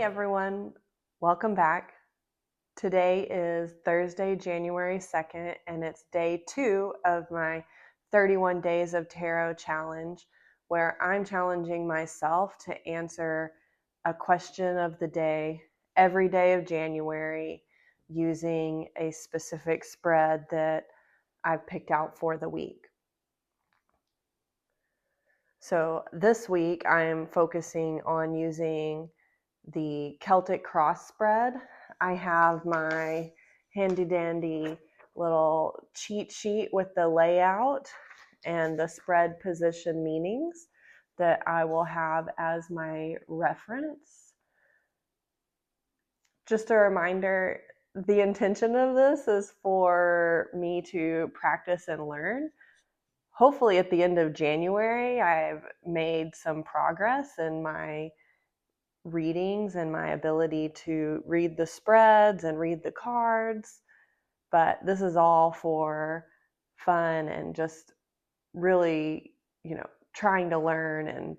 everyone, welcome back. Today is Thursday, January 2nd, and it's day 2 of my 31 Days of Tarot challenge, where I'm challenging myself to answer a question of the day every day of January using a specific spread that I've picked out for the week. So this week I'm focusing on using the Celtic Cross spread. I have my handy dandy little cheat sheet with the layout and the spread position meanings that I will have as my reference. Just a reminder, the intention of this is for me to practice and learn. Hopefully at the end of January, I've made some progress in my readings and my ability to read the spreads and read the cards. But this is all for fun and just really, trying to learn and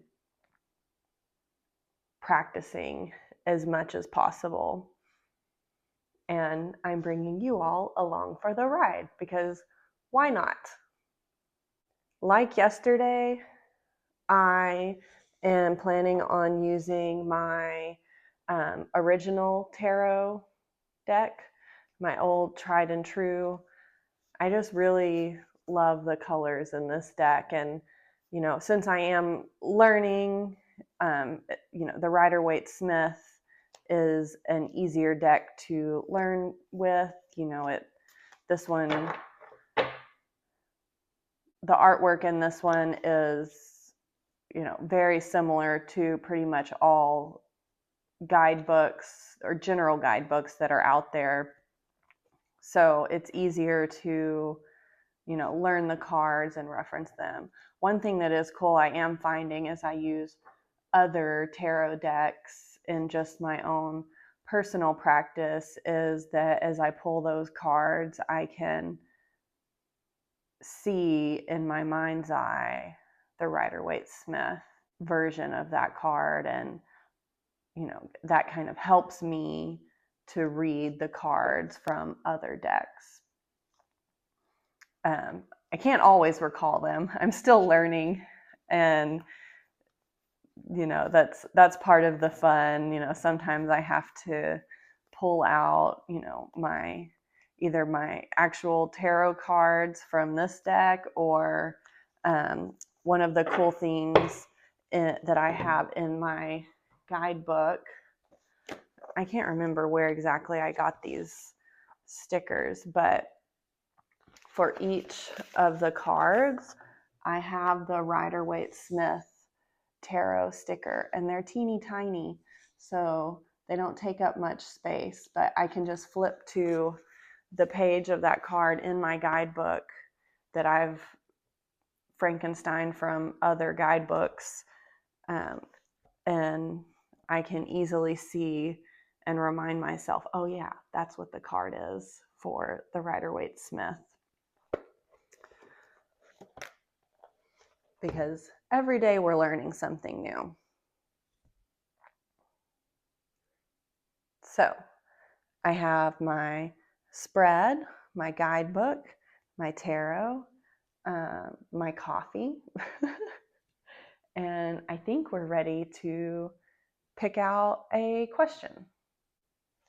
practicing as much as possible. And I'm bringing you all along for the ride because why not? Like yesterday, I am planning on using my original tarot deck, my old tried and true. I just really love the colors in this deck. And, since I am learning, the Rider-Waite-Smith is an easier deck to learn with. This one, the artwork in this one is, very similar to pretty much all guidebooks or general guidebooks that are out there. So it's easier to, learn the cards and reference them. One thing that is cool I am finding as I use other tarot decks in just my own personal practice is that as I pull those cards, I can see in my mind's eye the Rider-Waite-Smith version of that card, and that kind of helps me to read the cards from other decks. I can't always recall them. I'm still learning, and that's part of the fun. Sometimes I have to pull out either my actual tarot cards from this deck, or one of the cool things that I have in my guidebook. I can't remember where exactly I got these stickers, but for each of the cards, I have the Rider-Waite-Smith tarot sticker, and they're teeny tiny, so they don't take up much space, but I can just flip to the page of that card in my guidebook that I've Frankenstein from other guidebooks, and I can easily see and remind myself, oh yeah, that's what the card is for the Rider-Waite-Smith. Because every day we're learning something new. So I have my spread, my guidebook, my tarot, my coffee, and I think we're ready to pick out a question.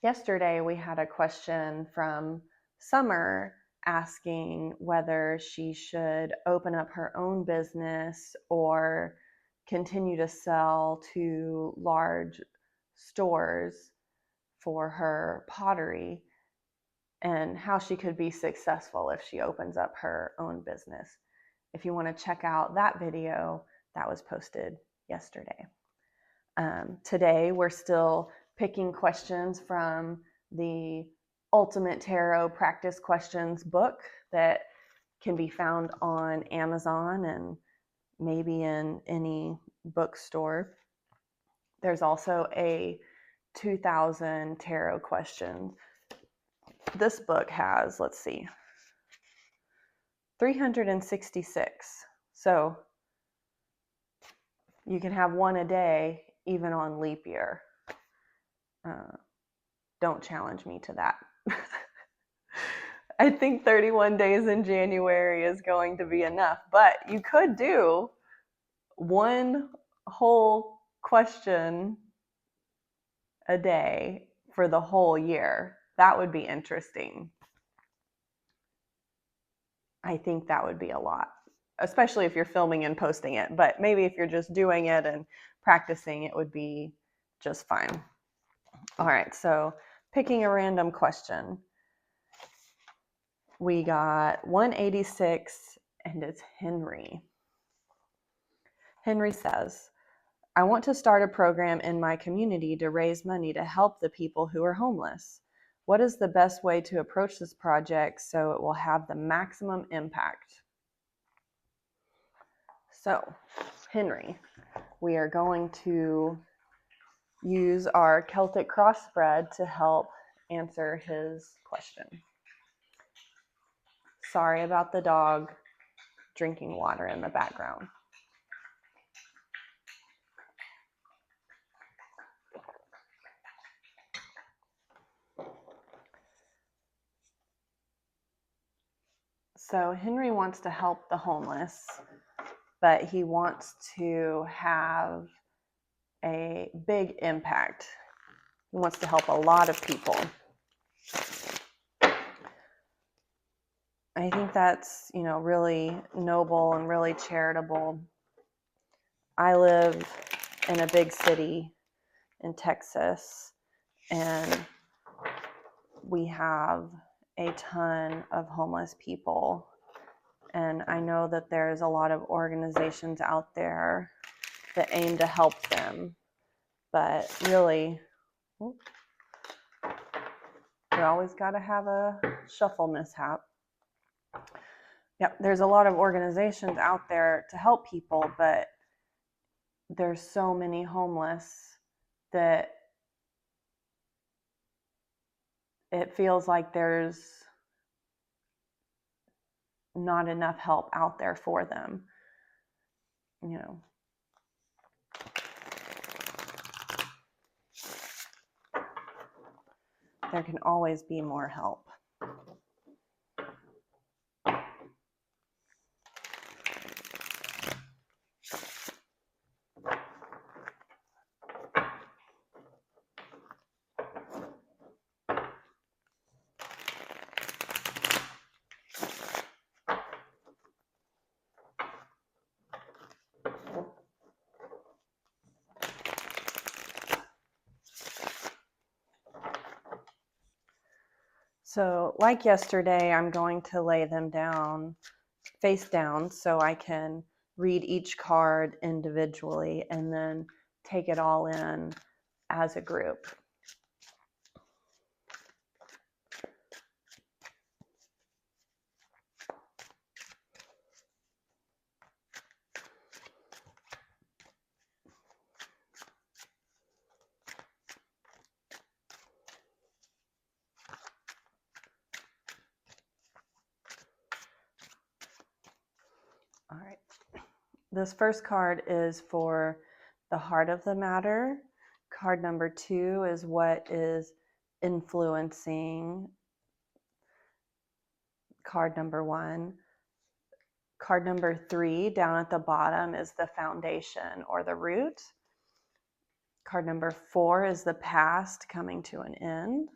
Yesterday we had a question from Summer asking whether she should open up her own business or continue to sell to large stores for her pottery, and how she could be successful if she opens up her own business. If you want to check out that video, that was posted yesterday. Today we're still picking questions from the Ultimate Tarot Practice Questions book that can be found on Amazon and maybe in any bookstore. There's also a 2000 tarot questions. This book has, 366. So you can have one a day, even on leap year. don't challenge me to that. I think 31 days in January is going to be enough, but you could do one whole question a day for the whole year. That would be interesting. I think that would be a lot, especially if you're filming and posting it. But maybe if you're just doing it and practicing, it would be just fine. All right, so picking a random question. We got 186, and it's Henry. Henry says, I want to start a program in my community to raise money to help the people who are homeless. What is the best way to approach this project so it will have the maximum impact? So, Henry, we are going to use our Celtic crossbred to help answer his question. Sorry about the dog drinking water in the background. So Henry wants to help the homeless, but he wants to have a big impact. He wants to help a lot of people. I think that's, really noble and really charitable. I live in a big city in Texas, and we have a ton of homeless people. And I know that there's a lot of organizations out there that aim to help them. But really, we always got to have a shuffle mishap. Yep, there's a lot of organizations out there to help people, but there's so many homeless that it feels like there's not enough help out there for them. There can always be more help. So like yesterday, I'm going to lay them down face down so I can read each card individually and then take it all in as a group. All right. This first card is for the heart of the matter. Card number 2 is what is influencing card number 1. Card number 3 down at the bottom is the foundation or the root. Card number 4 is the past coming to an end.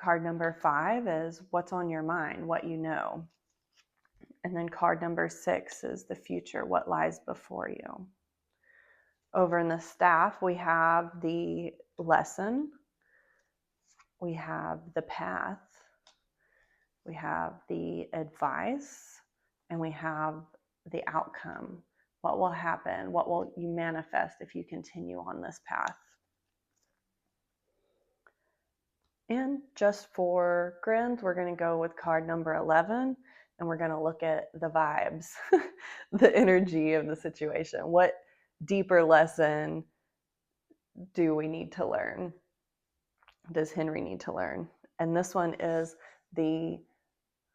Card number 5 is what's on your mind, what you know. And then card number 6 is the future, what lies before you. Over in the staff, we have the lesson, we have the path, we have the advice, and we have the outcome. What will happen? What will you manifest if you continue on this path? And just for grins, we're going to go with card number 11. And we're going to look at the vibes, the energy of the situation. What deeper lesson do we need to learn? Does Henry need to learn? And this one is the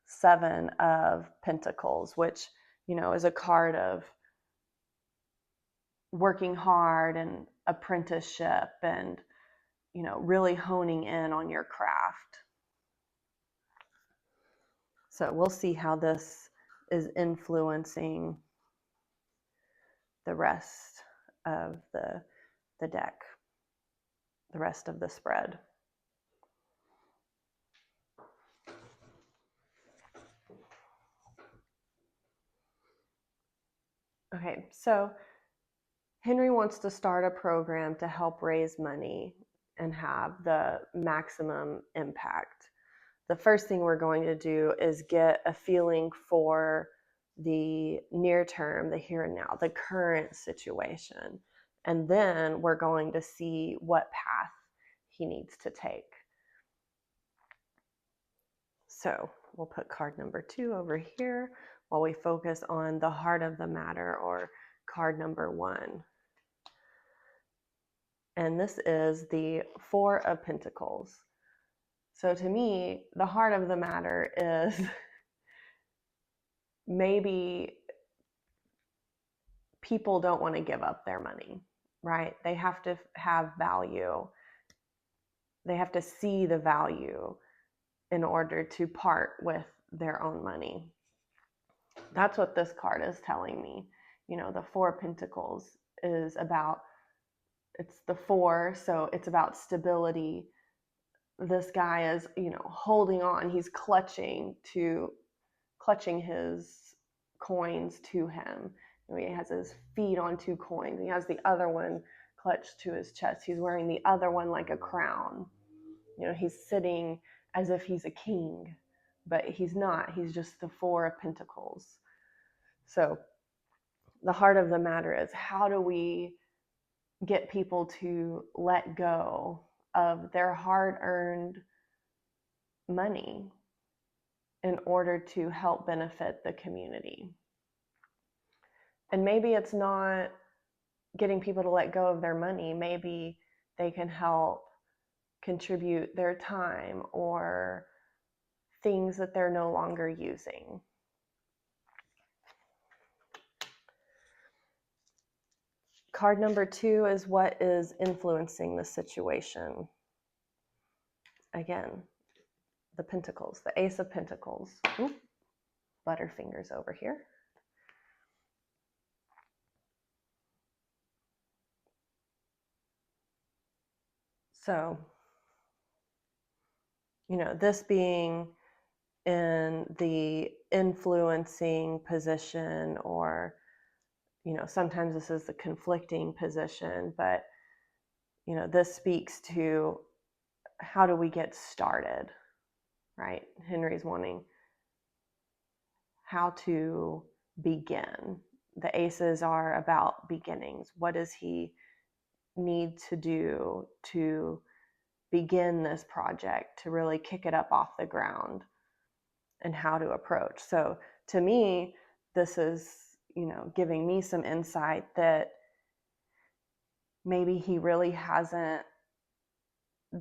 7 of Pentacles, which, is a card of working hard and apprenticeship and really honing in on your craft. So we'll see how this is influencing the rest of the deck, the rest of the spread. Okay, so Henry wants to start a program to help raise money and have the maximum impact. The first thing we're going to do is get a feeling for the near term, the here and now, the current situation. And then we're going to see what path he needs to take. So we'll put card number 2 over here while we focus on the heart of the matter, or card number 1. And this is the 4 of Pentacles. So to me, the heart of the matter is maybe people don't want to give up their money, right? They have to have value. They have to see the value in order to part with their own money. That's what this card is telling me. The 4 of Pentacles is about, it's the 4, so it's about stability. This guy is, holding on. He's clutching his coins to him. He has his feet on 2 coins. He has the other one clutched to his chest. He's wearing the other one like a crown. He's sitting as if he's a king, but he's not. He's just the 4 of Pentacles. So the heart of the matter is, how do we get people to let go of their hard-earned money in order to help benefit the community? And maybe it's not getting people to let go of their money. Maybe they can help contribute their time or things that they're no longer using. Card number 2 is what is influencing the situation. Again, the Pentacles, the Ace of Pentacles. Oop, Butterfingers over here. So, this being in the influencing position, or, sometimes this is the conflicting position, but, this speaks to how do we get started, right? Henry's wanting how to begin. The aces are about beginnings. What does he need to do to begin this project, to really kick it up off the ground, and how to approach? So to me, this is, giving me some insight that maybe he really hasn't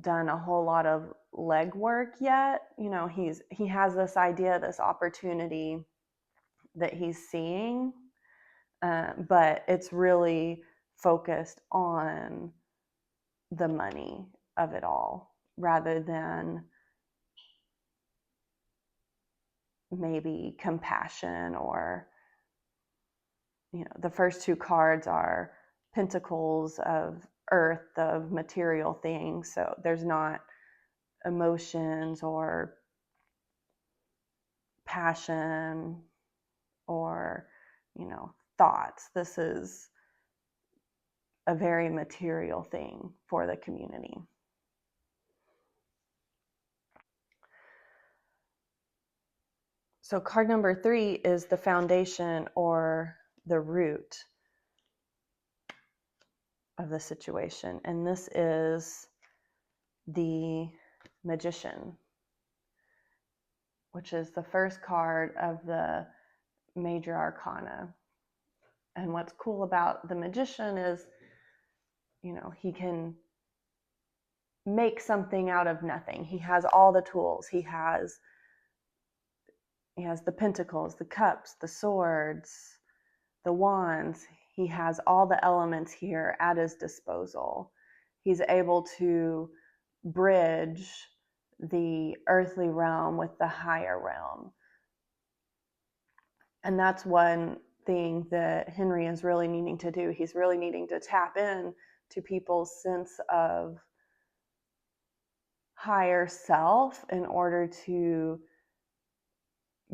done a whole lot of legwork yet. He has this idea, this opportunity that he's seeing, but it's really focused on the money of it all, rather than maybe compassion, or, the first 2 cards are Pentacles of earth, of material things. So there's not emotions or passion or, thoughts. This is a very material thing for the community. So card number 3 is the foundation, or the root of the situation. And this is the Magician, which is the first card of the major arcana. And what's cool about the Magician is, he can make something out of nothing. He has all the tools. He has the pentacles, the cups, the swords, the wands. He has all the elements here at his disposal. He's able to bridge the earthly realm with the higher realm. And that's one thing that Henry is really needing to do. He's really needing to tap in to people's sense of higher self in order to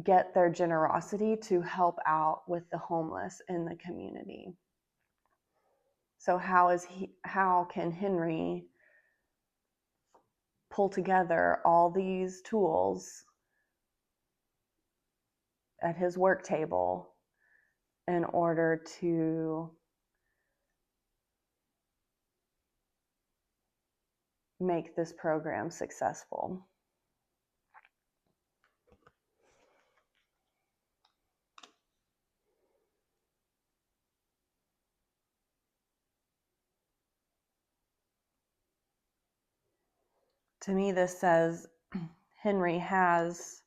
get their generosity to help out with the homeless in the community. So how can Henry pull together all these tools at his work table in order to make this program successful? To me, this says Henry has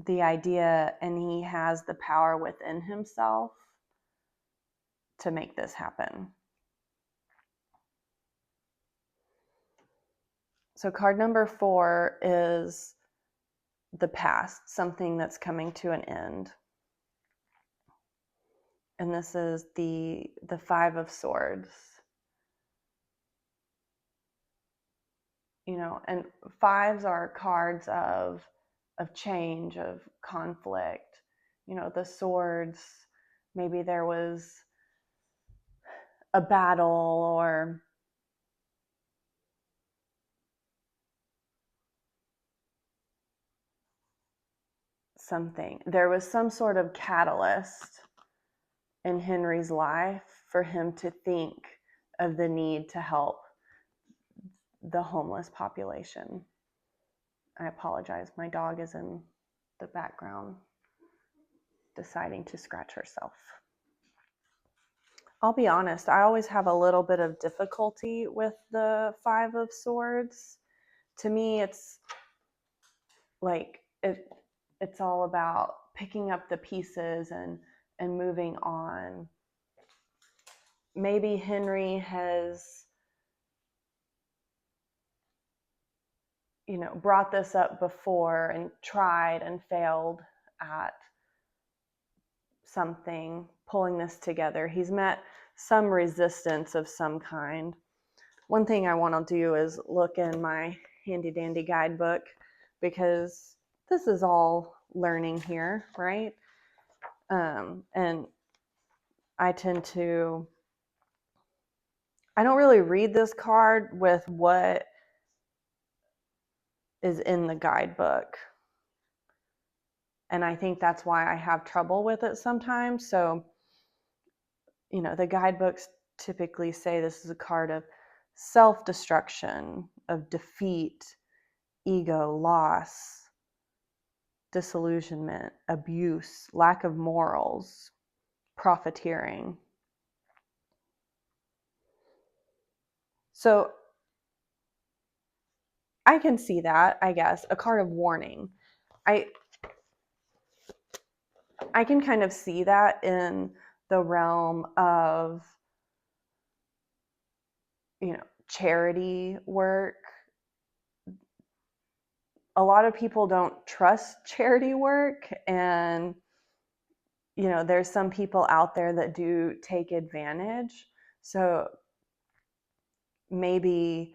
the idea and he has the power within himself to make this happen. So card number 4 is the past, something that's coming to an end. And this is the 5 of Swords. You know, and 5s are cards of change, of conflict. You know, the swords, maybe there was a battle or something. There was some sort of catalyst in Henry's life for him to think of the need to help the homeless population. I apologize. My dog is in the background deciding to scratch herself. I'll be honest, I always have a little bit of difficulty with the 5 of Swords. To me, it's like it's all about picking up the pieces and moving on. Maybe Henry has, you know, brought this up before and tried and failed at something, pulling this together. He's met some resistance of some kind. One thing I want to do is look in my handy dandy guidebook, because this is all learning here, right? And I don't really read this card with what is in the guidebook. And I think that's why I have trouble with it sometimes. So, you know, the guidebooks typically say this is a card of self-destruction, of defeat, ego, loss, disillusionment, abuse, lack of morals, profiteering. So I can see that, I guess, a card of warning. I can kind of see that in the realm of, you know, charity work. A lot of people don't trust charity work, and you know, there's some people out there that do take advantage. So maybe,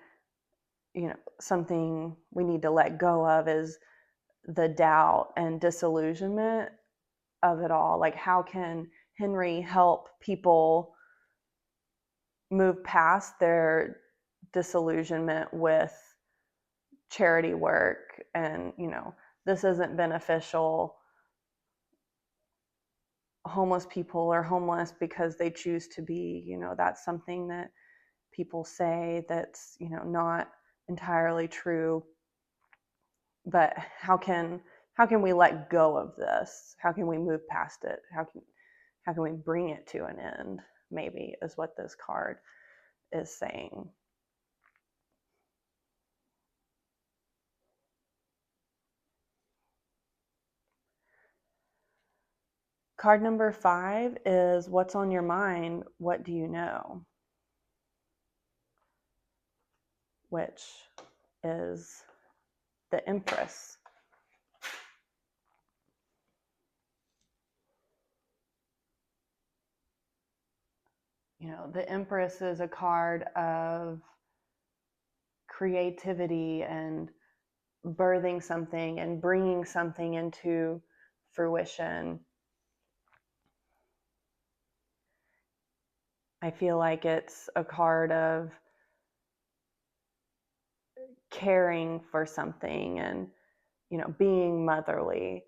you know, something we need to let go of is the doubt and disillusionment of it all. Like, how can Henry help people move past their disillusionment with charity work? And, you know, this isn't beneficial. Homeless people are homeless because they choose to be. You know, that's something that people say that's, you know, not entirely true. But how can we let go of this? How can we move past it? How can we bring it to an end? Maybe is what this card is saying. Card number 5 is what's on your mind? What do you know? which is the Empress. You know, the Empress is a card of creativity and birthing something and bringing something into fruition. I feel like it's a card of caring for something and, you know, being motherly.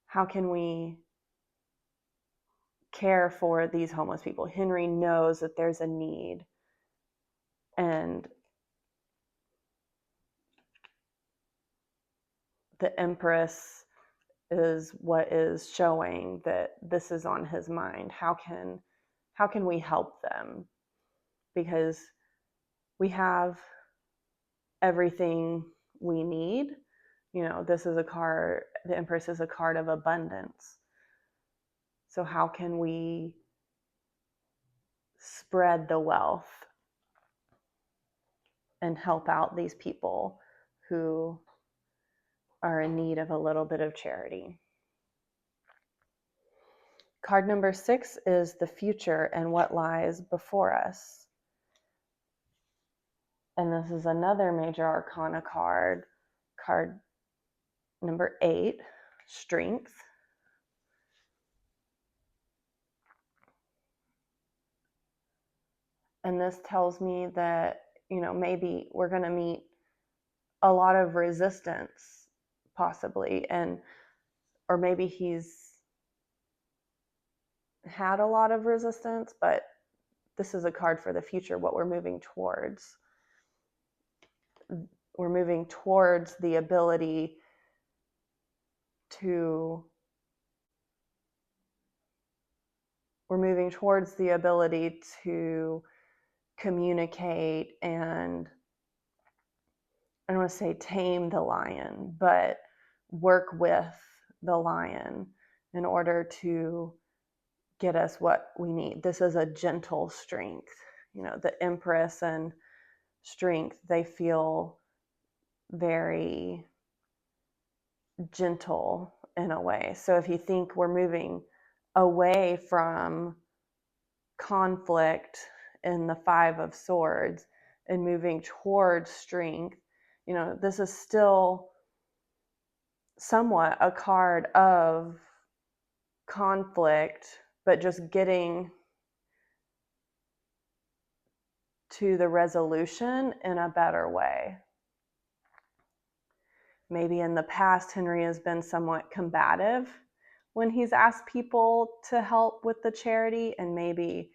How can we care for these homeless people? Henry knows that there's a need, and the Empress is what is showing that this is on his mind. How can we help them? Because we have everything we need. You know, this is a card, the Empress is a card of abundance. So how can we spread the wealth and help out these people who are in need of a little bit of charity? Card number 6 is the future and what lies before us. And this is another major arcana card, card number 8, strength. And this tells me that, you know, maybe we're going to meet a lot of resistance, possibly, or maybe he's had a lot of resistance, but this is a card for the future, what we're moving towards. We're moving towards the ability to communicate and, I don't want to say tame the lion, but work with the lion in order to get us what we need. This is a gentle strength. You know, the Empress and strength, they feel very gentle in a way. So if you think we're moving away from conflict in the 5 of Swords and moving towards strength, you know, this is still somewhat a card of conflict, but just getting to the resolution in a better way. Maybe in the past, Henry has been somewhat combative when he's asked people to help with the charity, and maybe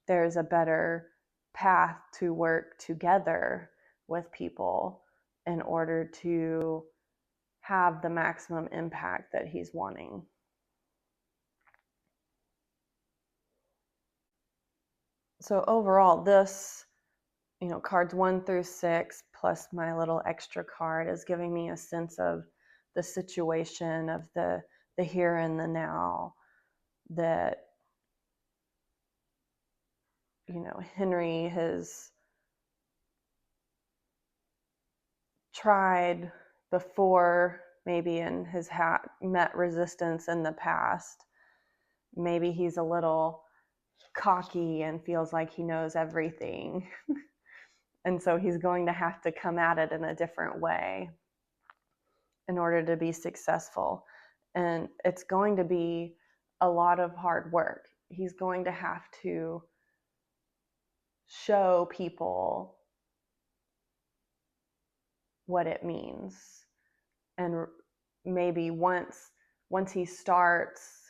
there's a better path to work together with people in order to have the maximum impact that he's wanting. So overall, this, you know, cards 1 through 6 plus my little extra card is giving me a sense of the situation, of the here and the now, that, you know, Henry has tried before, maybe, and has met resistance in the past. Maybe he's a little cocky and feels like he knows everything. And so he's going to have to come at it in a different way in order to be successful. And it's going to be a lot of hard work. He's going to have to show people what it means. And maybe once he starts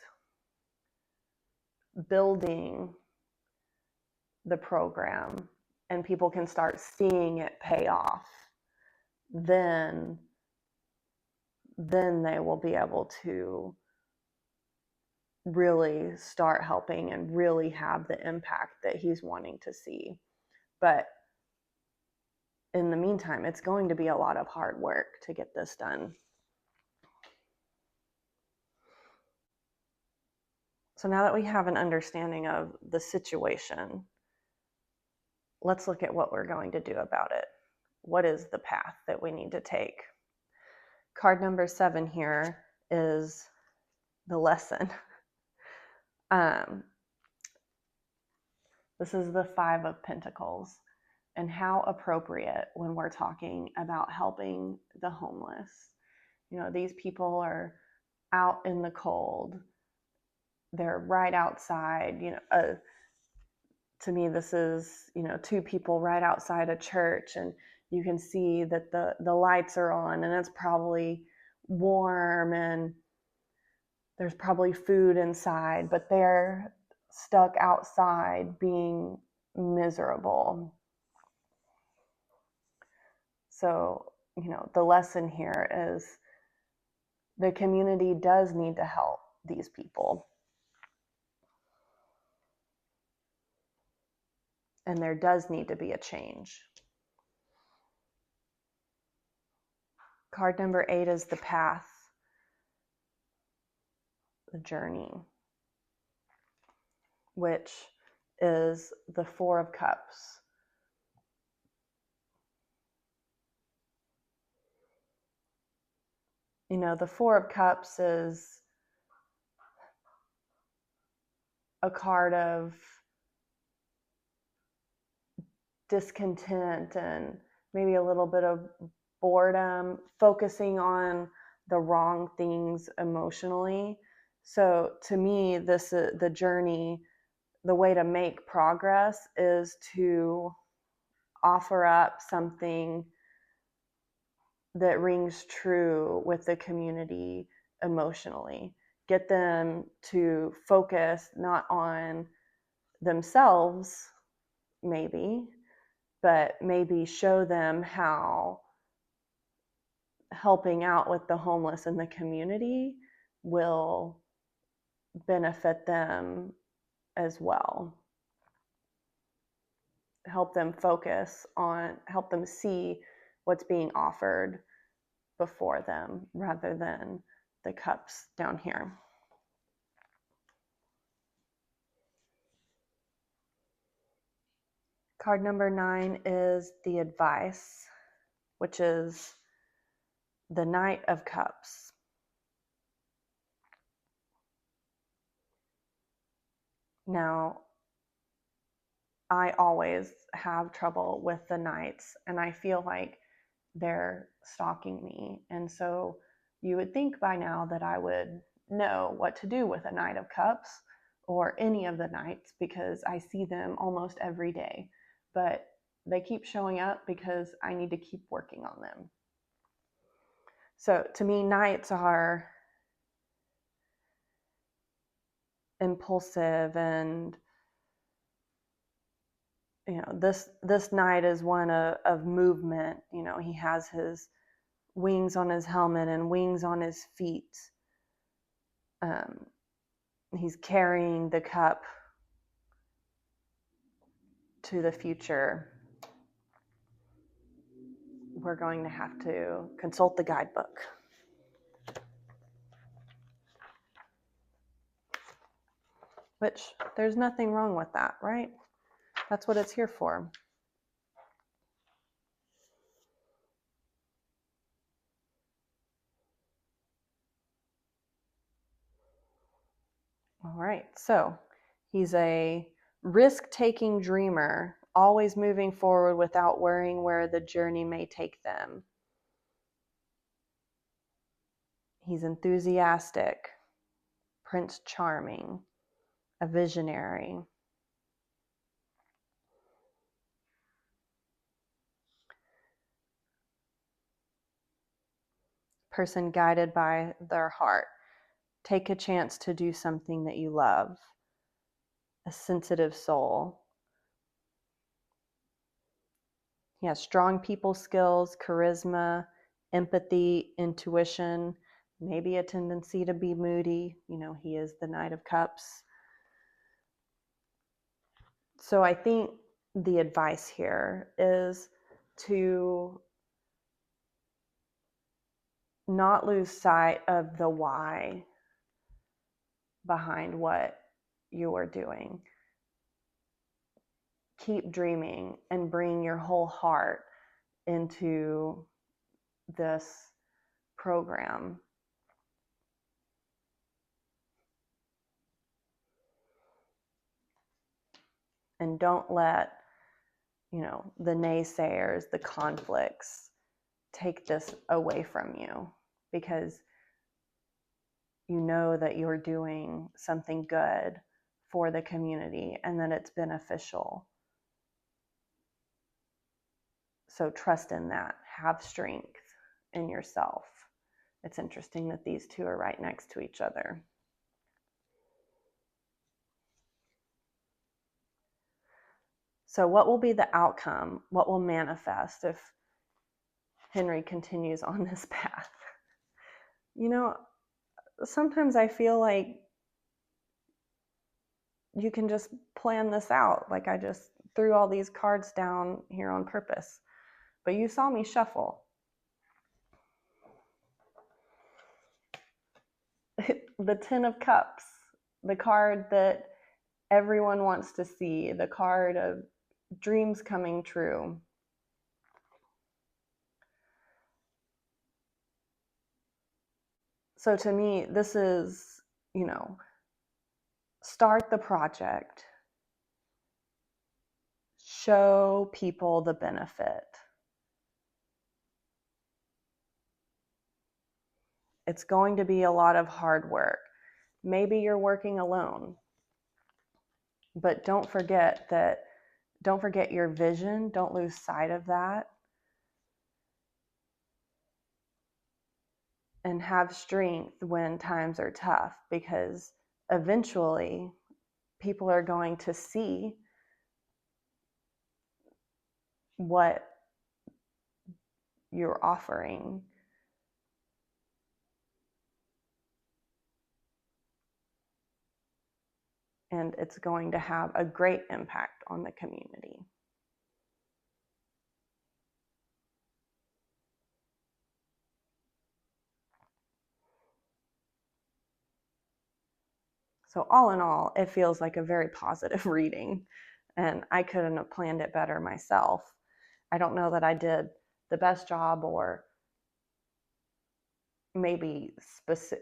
building the program and people can start seeing it pay off, then they will be able to really start helping and really have the impact that he's wanting to see. But in the meantime, it's going to be a lot of hard work to get this done. So now that we have an understanding of the situation, let's look at what we're going to do about it. what is the path that we need to take? Card number 7 here is the lesson. This is the 5 of Pentacles, and how appropriate when we're talking about helping the homeless. These people are out in the cold. They're right outside. To me, this is, 2 people right outside a church, and you can see that the lights are on, and it's probably warm, and there's probably food inside, but they're stuck outside being miserable. So, the lesson here is the community does need to help these people. And there does need to be a change. Card number 8 is the path, the journey, which is the 4 of Cups. The 4 of Cups is a card of discontent and maybe a little bit of boredom, focusing on the wrong things emotionally. So to me, this is the journey. The way to make progress is to offer up something that rings true with the community emotionally. Get them to focus not on themselves, maybe, but maybe show them how helping out with the homeless in the community will benefit them as well. Help them focus on, help them see what's being offered before them rather than the cups down here. Card number 9 is the advice, which is the Knight of Cups. Now, I always have trouble with the Knights, and I feel like they're stalking me. And so you would think by now that I would know what to do with a Knight of Cups or any of the Knights, because I see them almost every day. But they keep showing up because I need to keep working on them. So to me, Knights are impulsive, and this Knight is one of movement. He has his wings on his helmet and wings on his feet. He's carrying the cup to the future. We're going to have to consult the guidebook. Which, there's nothing wrong with that, right? That's what it's here for. All right, so he's a risk-taking dreamer, always moving forward without worrying where the journey may take them. He's enthusiastic, Prince Charming, a visionary. Person guided by their heart. Take a chance to do something that you love. A sensitive soul. He has strong people skills, charisma, empathy, intuition, maybe a tendency to be moody. He is the Knight of Cups. So I think the advice here is to not lose sight of the why behind what you are doing. Keep dreaming and bring your whole heart into this program. And don't let, the naysayers, the conflicts take this away from you, because you know that you're doing something good for the community and that it's beneficial. So trust in that. Have strength in yourself. It's interesting that these two are right next to each other. So what will be the outcome? What will manifest if Henry continues on this path? Sometimes I feel like you can just plan this out. Like I just threw all these cards down here on purpose. But you saw me shuffle. The Ten of Cups, the card that everyone wants to see, the card of dreams coming true. So to me, this is, start the project, show people the benefit. It's going to be a lot of hard work. Maybe you're working alone, but don't forget your vision. Don't lose sight of that. And have strength when times are tough, because eventually people are going to see what you're offering. And it's going to have a great impact on the community. So all in all, it feels like a very positive reading, and I couldn't have planned it better myself. I don't know that I did the best job, or maybe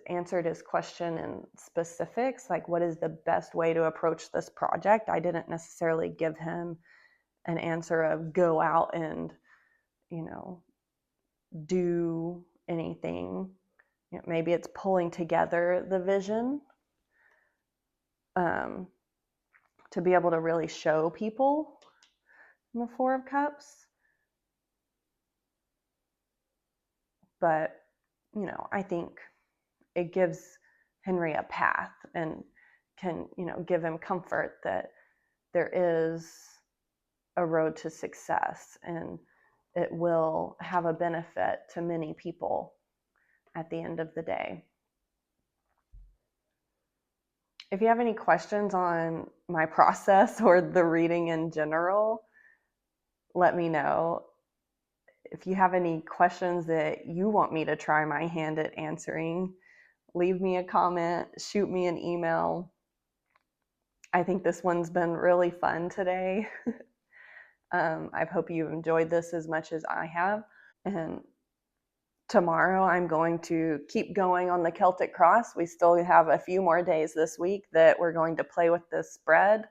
answered his question in specifics, like what is the best way to approach this project. I didn't necessarily give him an answer of go out and, do anything. Maybe it's pulling together the vision to be able to really show people in the Four of Cups. But, I think it gives Henry a path and can, give him comfort that there is a road to success, and it will have a benefit to many people at the end of the day. If you have any questions on my process or the reading in general, let me know. If you have any questions that you want me to try my hand at answering, leave me a comment, shoot me an email. I think this one's been really fun today. I hope you've enjoyed this as much as I have. And tomorrow I'm going to keep going on the Celtic Cross. We still have a few more days this week that we're going to play with this spread.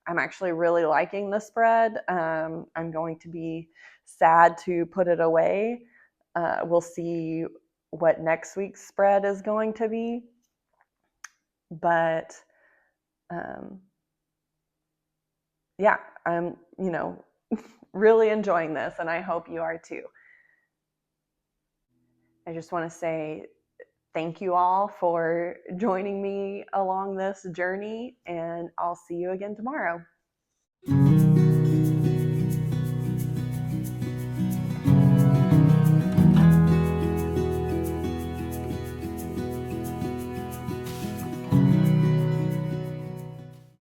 I'm actually really liking the spread. I'm going to be sad to put it away. We'll see what next week's spread is going to be. But yeah, I'm, really enjoying this, and I hope you are too. I just want to say thank you all for joining me along this journey, and I'll see you again tomorrow.